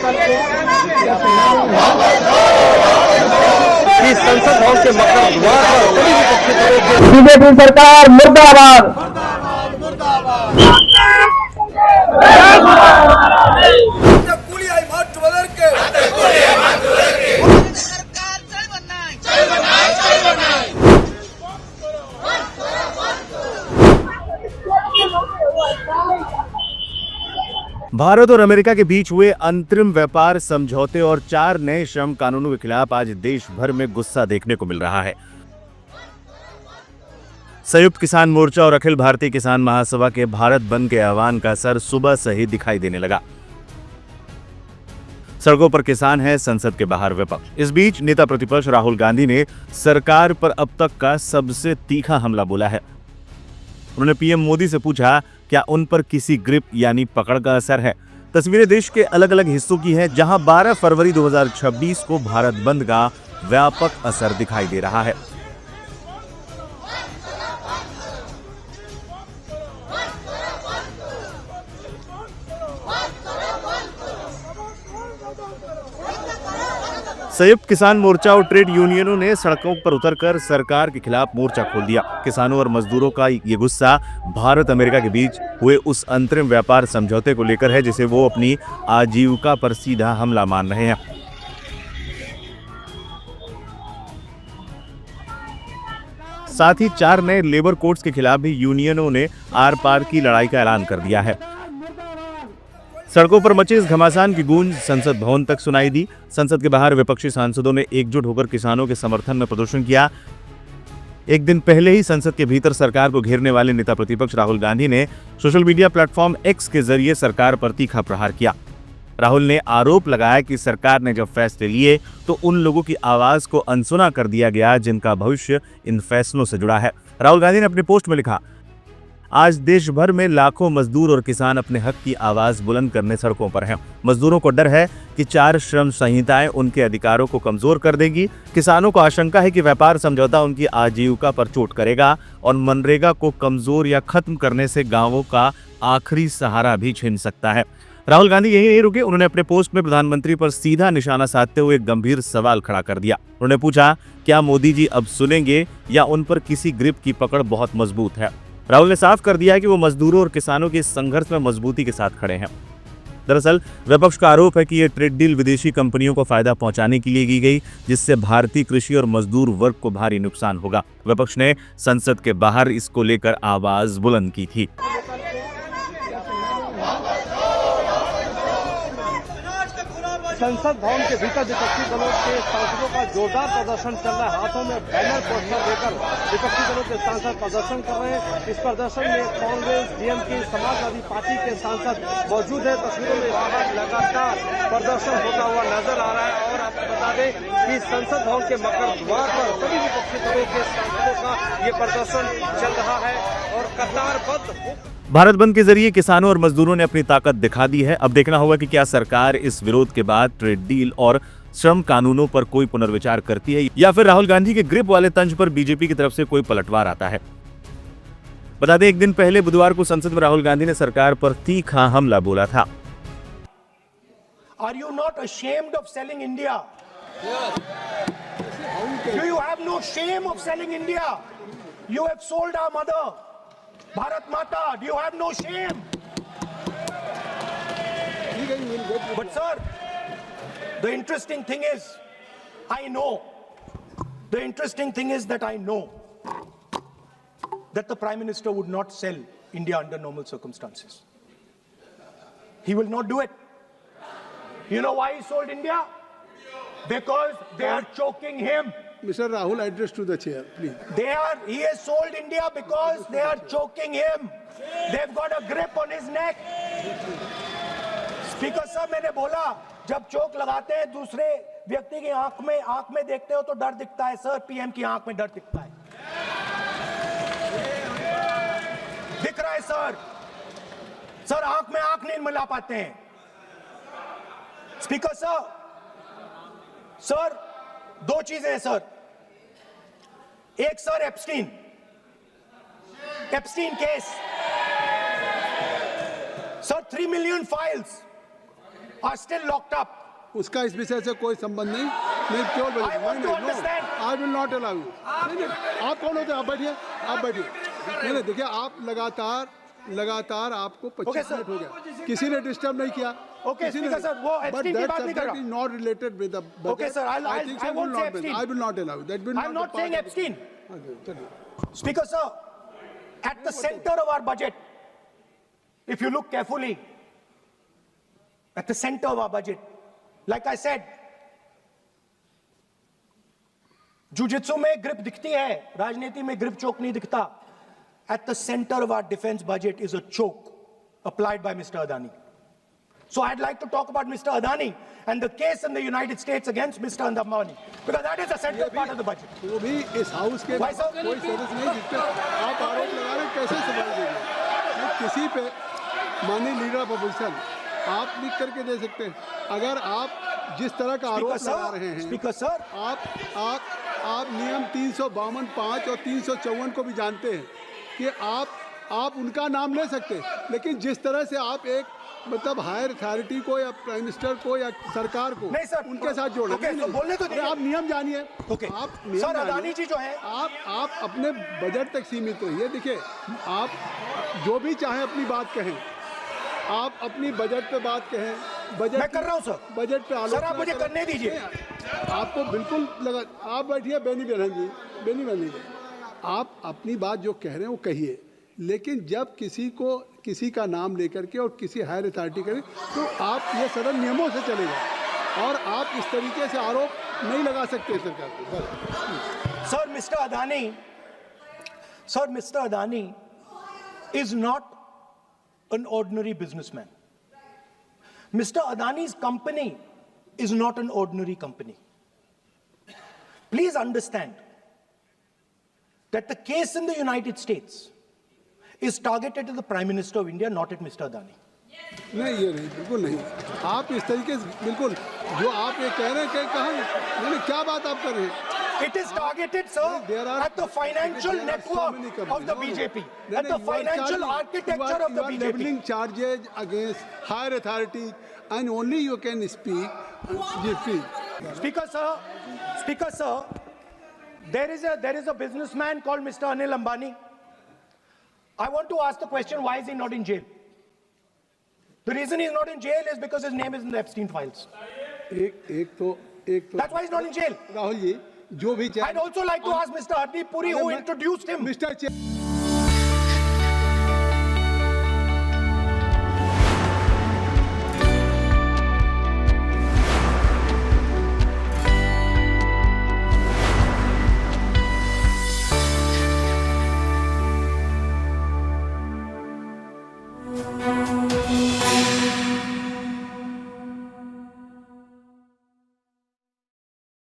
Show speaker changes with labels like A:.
A: कि संसद भवन के मकर द्वार पर सभी विपक्षी दलों के
B: बीजेपी सरकार मुर्दाबाद।
C: भारत और अमेरिका के बीच हुए अंतरिम व्यापार समझौते और 4 नए श्रम कानूनों के खिलाफ आज देश भर में गुस्सा देखने को मिल रहा है। संयुक्त किसान मोर्चा और अखिल भारतीय किसान महासभा के भारत बंद के आह्वान का असर सुबह से ही दिखाई देने लगा। सड़कों पर किसान हैं, संसद के बाहर विपक्ष। इस बीच नेता प्रतिपक्ष राहुल गांधी ने सरकार पर अब तक का सबसे तीखा हमला बोला है। उन्होंने पीएम मोदी से पूछा, क्या उन पर किसी ग्रिप यानी पकड़ का असर है। तस्वीरें देश के अलग अलग हिस्सों की हैं, जहां 12 फरवरी 2026 को भारत बंद का व्यापक असर दिखाई दे रहा है। संयुक्त किसान मोर्चा और ट्रेड यूनियनों ने सड़कों पर उतरकर सरकार के खिलाफ मोर्चा खोल दिया। किसानों और मजदूरों का ये गुस्सा भारत अमेरिका के बीच हुए उस अंतरिम व्यापार समझौते को लेकर है, जिसे वो अपनी आजीविका पर सीधा हमला मान रहे हैं। साथ ही 4 नए लेबर कोड्स के खिलाफ भी यूनियनों ने आर पार की लड़ाई का ऐलान कर दिया है। सड़कों पर मचे इस घमासान की गूंज संसद भवन तक सुनाई दी। संसद के बाहर विपक्षी सांसदों ने एकजुट होकर किसानों के समर्थन में प्रदर्शन किया। एक दिन पहले ही संसद के भीतर सरकार को घेरने वाले नेता प्रतिपक्ष राहुल गांधी ने सोशल मीडिया प्लेटफॉर्म एक्स के जरिए सरकार पर तीखा प्रहार किया। राहुल ने आरोप लगाया कि सरकार ने जब फैसले लिए तो उन लोगों की आवाज को अनसुना कर दिया गया जिनका भविष्य इन फैसलों से जुड़ा है। राहुल गांधी ने अपने पोस्ट में लिखा, आज देश भर में लाखों मजदूर और किसान अपने हक की आवाज बुलंद करने सड़कों पर हैं। मजदूरों को डर है कि 4 श्रम संहिताएं उनके अधिकारों को कमजोर कर देंगी। किसानों को आशंका है कि व्यापार समझौता उनकी आजीविका पर चोट करेगा और मनरेगा को कमजोर या खत्म करने से गांवों का आखिरी सहारा भी छीन सकता है। राहुल गांधी यही नहीं रुके। उन्होंने अपने पोस्ट में प्रधानमंत्री पर सीधा निशाना साधते हुए एक गंभीर सवाल खड़ा कर दिया। उन्होंने पूछा, क्या मोदी जी अब सुनेंगे या उन पर किसी ग्रिप की पकड़ बहुत मजबूत है। राहुल ने साफ कर दिया कि वो मजदूरों और किसानों के संघर्ष में मजबूती के साथ खड़े हैं। दरअसल विपक्ष का आरोप है कि यह ट्रेड डील विदेशी कंपनियों को फायदा पहुंचाने के लिए की गई, जिससे भारतीय कृषि और मजदूर वर्ग को भारी नुकसान होगा। विपक्ष ने संसद के बाहर इसको लेकर आवाज बुलंद की थी।
A: संसद भवन के भीतर विपक्षी दलों के सांसदों का जोरदार प्रदर्शन चल रहा है। हाथों में बैनर पोस्टर लेकर विपक्षी दलों के सांसद प्रदर्शन कर रहे हैं। इस प्रदर्शन में कांग्रेस, डीएमके, समाजवादी पार्टी के सांसद मौजूद है। तस्वीरों में बाहर लगातार प्रदर्शन होता हुआ नजर आ रहा है। और आपको बता दें कि संसद भवन के मकर द्वार पर सभी विपक्षी दलों के सांसदों का ये प्रदर्शन चल रहा है और कतारबद्ध
C: भारत बंद के जरिए किसानों और मजदूरों ने अपनी ताकत दिखा दी है। अब देखना होगा कि क्या सरकार इस विरोध के बाद ट्रेड डील और श्रम कानूनों पर कोई पुनर्विचार करती है या फिर राहुल गांधी के ग्रिप वाले तंज पर बीजेपी की तरफ से कोई पलटवार आता है। बता दें, एक दिन पहले बुधवार को संसद में राहुल गांधी ने सरकार पर तीखा हमला बोला था।
D: Are you not ashamed of selling India? Do you have no shame of selling India? You have sold our mother, Bharat Mata. Do you have no shame? But sir, the interesting thing is, I know. The interesting thing is that I know that the Prime Minister would not sell India under normal circumstances. He will not do it. You know why he sold India? Because they are choking him.
E: Mr. Rahul, address to the chair, please.
D: He has sold India because they are choking him. They've got a grip on his neck. Speaker साहब, मैंने बोला, जब चोक लगाते हैं दूसरे व्यक्ति की आंख में देखते हो तो डर दिखता है। सर, पीएम की आंख में डर दिखता है। दिख रहा है सर। सर, आंख में आंख नहीं मिला पाते हैं। स्पीकर साहब, सर, 2 चीजें हैं सर। एक sir, Epstein case sir, 3 million files are still locked up.
E: उसका इस विषय से कोई संबंध नहीं। नहीं केवल
D: I want to understand.
E: I will not allow you. नहीं आप कौन होते हैं? आप बैठिए, आप बैठिए। नहीं देखिए, आप लगातार आपको 25
D: sir.
E: मिनट हो गया, किसी ने डिस्टर्ब नहीं किया।
D: Okay, Speaker sir, वो Epstein की बात नहीं कर रहा।
E: Is not related with the budget.
D: Okay, sir, I won't say Epstein.
E: I will not allow you. That will
D: I'm not
E: be
D: saying
E: part of it.
D: Epstein.
E: चलिए।
D: Speaker sir, at the center of our budget, if you look carefully, at the center of our budget, like I said, jujitsu में grip दिखती है, राजनीति में grip choke नहीं दिखता. At the center of our defense budget is a choke applied by Mr. Adani. So I'd like to talk about Mr. Adani and the case in the United States against Mr. Ambani, because that is a central part of the budget.
E: वो भी इस house के
D: Why, sir?
E: कोई सदस्य नहीं जिस पे आप आरोप लगा रहे हैं, कैसे सवाल देंगे? वो किसी पे माननीय लीडर ऑफ अपोजिशन आप लिख करके दे सकते हैं। अगर आप जिस तरह का आरोप लगा रहे हैं,
D: Speaker sir,
E: आप नियम 352, 5 और 354 को भी जानते हैं कि आप उनका नाम ले सकते हैं, लेकिन जिस तरह से आप एक मतलब हायर अथॉरिटी को या प्राइम मिनिस्टर को या सरकार को
D: नहीं सर,
E: उनके साथ जोड़े।
D: ओके, तो बोलने तो दीजिए।
E: आप नियम जानिए।
D: ओके,
E: आप नियम
D: सर,
E: जानिए।
D: अदानी जी जो हैं,
E: आप अपने बजट तक सीमित रहिए। देखिए, आप जो भी चाहें अपनी बात कहें, आप अपनी बजट पे बात कहें। बजट
D: मैं कर रहा हूं सर।
E: बजट पे आलोचना
D: सर, आप मुझे
E: करें।
D: करने दीजिए।
E: आपको बिल्कुल लगा। आप बैठिए बेनी बहन जी, बेनी बहन जी, आप अपनी बात जो कह रहे हैं वो कहिए, लेकिन जब किसी का नाम लेकर के और किसी हायर अथॉरिटी करें तो आप ये सदन नियमों से चलेगा और आप इस तरीके से आरोप नहीं लगा सकते सरकार को। बस।
D: Sir, Mr. Adani is not an ordinary businessman. Mr. Adani's company is not an ordinary company. Please understand that the case in the United States is targeted at the Prime Minister of India, not at Mr. Adani.
E: नहीं, ये नहीं, बिल्कुल नहीं। आप इस तरीके से बिल्कुल जो आप ये कह रहे हैं कि कहाँ नहीं, क्या बात आप कर रहे हैं?
D: It is targeted, sir, at the financial network of the BJP, at the financial architecture of the
E: You are
D: BJP.
E: leveling charges against higher authorities, and only you can speak.
D: Speaker sir, there is a businessman called Mr. Anil Ambani. I want to ask the question, why is he not in jail? The reason he's not in jail is because his name is in the Epstein files.
E: एक तो
D: That's why he's not in jail.
E: Rahul ji, जो भी
D: I'd also like to ask Mr. Hardeep Puri, who introduced him.
E: Mister